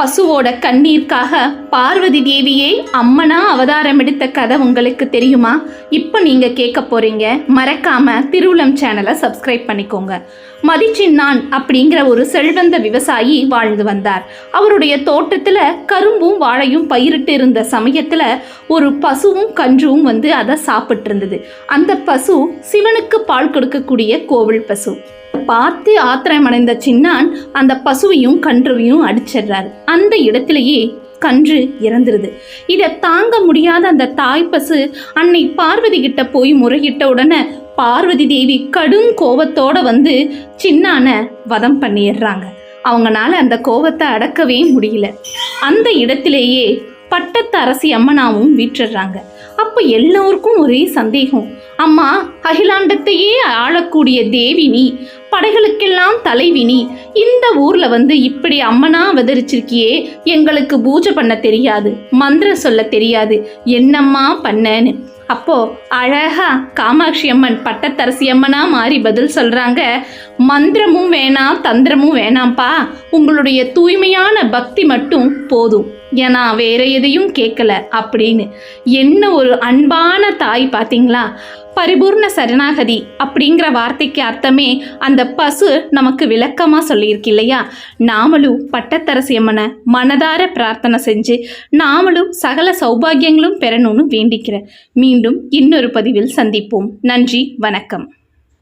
பசுவோட கண்ணீருக்காக பார்வதி தேவியே அம்மனா அவதாரம் எடுத்த கதை உங்களுக்கு தெரியுமா? இப்போ நீங்கள் கேட்க போறீங்க. மறக்காம திருவுளம் சேனலை சப்ஸ்கிரைப் பண்ணிக்கோங்க. மதிச்சின்னான் அப்படிங்கிற ஒரு செல்வந்த விவசாயி வாழ்ந்து வந்தார். அவருடைய தோட்டத்தில் கரும்பும் வாழையும் பயிரிட்டு இருந்த சமயத்தில் ஒரு பசுவும் கன்றும் அதை சாப்பிட்டு இருந்தது. அந்த பசு சிவனுக்கு பால் கொடுக்கக்கூடிய கோவில் பசு. பார்த்து ஆத்திரமடைந்த சின்னான் அந்த பசுவையும் கன்றுவையும் அடிச்சிடுறாரு. அந்த இடத்திலேயே கன்று இறந்துருது. இதை தாங்க முடியாத அந்த தாய் பசு அன்னை பார்வதி கிட்ட போய் முறையிட்ட உடனே பார்வதி தேவி கடும் கோபத்தோட சின்னான வதம் பண்ணிடுறாங்க. அவங்களால அந்த கோபத்தை அடக்கவே முடியல. அந்த இடத்திலேயே பட்டத்து அரசி அம்மனாவும் வீற்றிடுறாங்க. அப்போ எல்லோருக்கும் ஒரே சந்தேகம், அம்மா அகிலாண்டத்தையே ஆளக்கூடிய தேவி நீ, படைகளுக்கெல்லாம் தலைவி நீ, இந்த ஊர்ல இப்படி அம்மனா அவதரிச்சிருக்கியே, எங்களுக்கு பூஜை பண்ண தெரியாது, மந்திரம் சொல்ல தெரியாது, என்னம்மா பண்ணேன்னு. அப்போ அழகா காமாட்சி அம்மன் பட்டத்தரசி அம்மனா மாறி பதில் சொல்றாங்க, மந்திரமும் வேணாம் தந்திரமும் வேணாம்ப்பா, உங்களுடைய தூய்மையான பக்தி மட்டும் போதும், ஏன்னா வேற எதையும் கேட்கல அப்படின்னு. என்ன ஒரு அன்பான தாய் பார்த்தீங்களா? பரிபூர்ண சரணாகதி அப்படிங்கிற வார்த்தைக்கு அர்த்தமே அந்த பசு நமக்கு விளக்கமாக சொல்லியிருக்கு இல்லையா? நாமளும் பட்டத்தரசி அம்மனை மனதார பிரார்த்தனை செஞ்சு நாமளும் சகல சௌபாகியங்களும் பெறணும்னு வேண்டிக்கிறேன். மீண்டும் இன்னொரு பதிவில் சந்திப்போம். நன்றி, வணக்கம்.